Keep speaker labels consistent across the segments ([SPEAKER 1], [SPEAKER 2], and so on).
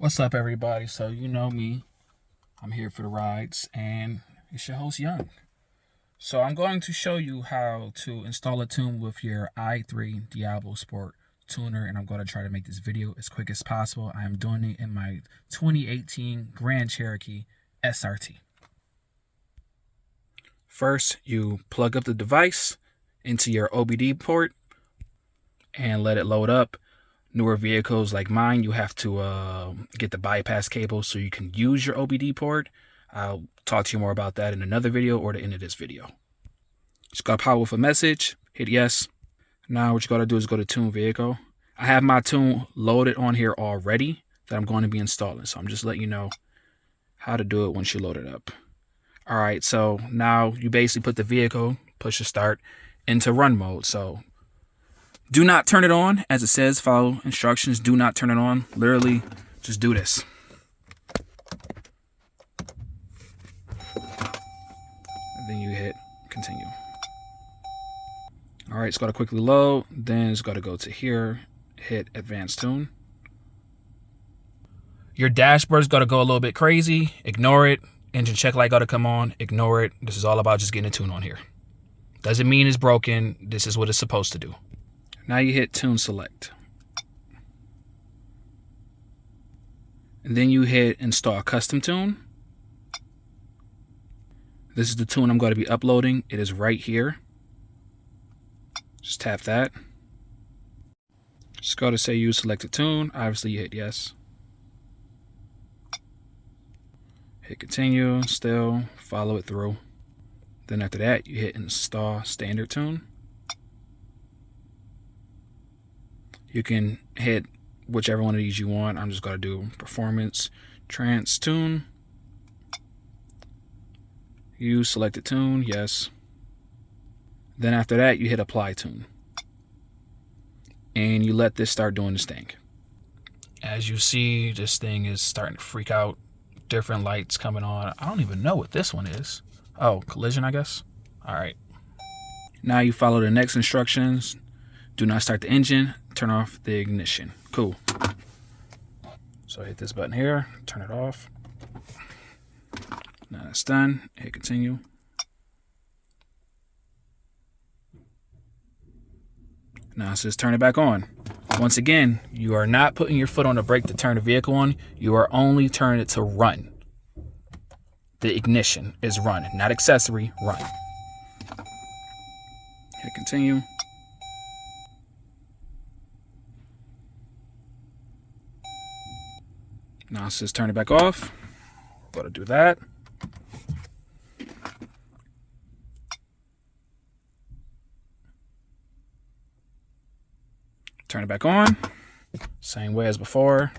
[SPEAKER 1] What's up, everybody? So you know me, I'm here for the rides, and it's your host Young. So I'm going to show you how to install a tune with your i3 Diablosport tuner, and I'm going to try to make this video as quick as possible. I am doing it in my 2018 Grand Cherokee SRT. First, you plug up the device into your OBD port and let it load up. Newer vehicles like mine, you have to get the bypass cable so you can use your OBD port. I'll talk to you more about that in another video or the end of this video. Just gotta power with a message, hit yes. Now what you gotta do is go to tune vehicle. I have my tune loaded on here already that I'm going to be installing. So I'm just letting you know how to do it once you load it up. All right, so now you basically put the vehicle, push the start, into run mode. So do not turn it on, as it says, follow instructions. Do not turn it on. Literally, just do this. And then you hit continue. All right, it's got to quickly load. Then it's got to go to here, hit advanced tune. Your dashboard's got to go a little bit crazy. Ignore it. Engine check light got to come on. Ignore it. This is all about just getting a tune on here. Doesn't mean it's broken. This is what it's supposed to do. Now you hit tune select. And then you hit install custom tune. This is the tune I'm going to be uploading. It is right here. Just tap that. Just go to say use selected tune. Obviously you hit yes. Hit continue, still, follow it through. Then after that, you hit install standard tune. You can hit whichever one of these you want. I'm just going to do performance trans tune. Use selected tune, yes. Then after that, you hit apply tune. And you let this start doing this thing. As you see, this thing is starting to freak out. Different lights coming on. I don't even know what this one is. Oh, collision, I guess. All right. Now you follow the next instructions. Do not start the engine. Turn off the ignition. Cool. So hit this button here. Turn it off. Now it's done. Hit continue. Now it says turn it back on. Once again, you are not putting your foot on the brake to turn the vehicle on. You are only turning it to run. The ignition is run, not accessory, run. Hit continue. Now it says turn it back off. We're going to do that. Turn it back on. Same way as before.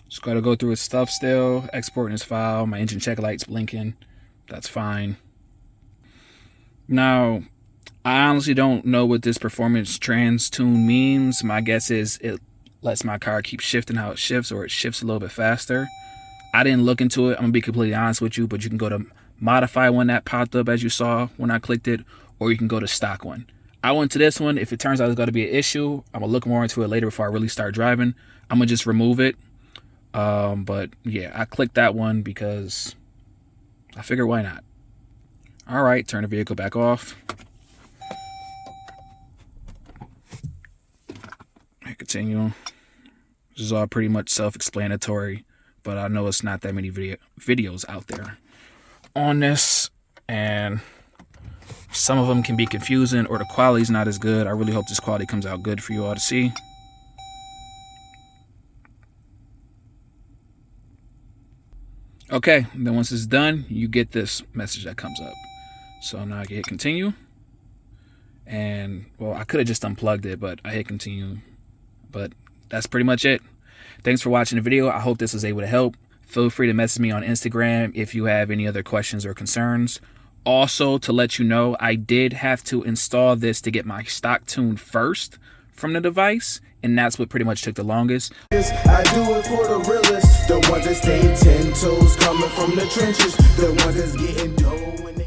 [SPEAKER 1] Just got to go through his stuff still. Exporting his file. My engine check light's blinking. That's fine. Now, I honestly don't know what this performance trans tune means. My guess is it lets my car keep shifting how it shifts, or it shifts a little bit faster. I didn't look into it. I'm going to be completely honest with you, but you can go to modify one that popped up as you saw when I clicked it, or you can go to stock one. I went to this one. If it turns out it's going to be an issue, I'm going to look more into it later before I really start driving. I'm going to just remove it. But yeah, I clicked that one because I figured why not. All right, turn the vehicle back off. Hit continue. This is all pretty much self-explanatory, but I know it's not that many videos out there on this, and some of them can be confusing or the quality's not as good. I really hope this quality comes out good for you all to see. Okay, then once it's done, you get this message that comes up. So now I can hit continue. And, well, I could have just unplugged it, but I hit continue. But that's pretty much it. Thanks for watching the video. I hope this was able to help. Feel free to message me on Instagram if you have any other questions or concerns. Also, to let you know, I did have to install this to get my stock tune first from the device, and that's what pretty much took the longest.
[SPEAKER 2] I do it for the realest, the ones that stay 10 toes, coming from the trenches, the ones that's getting dough.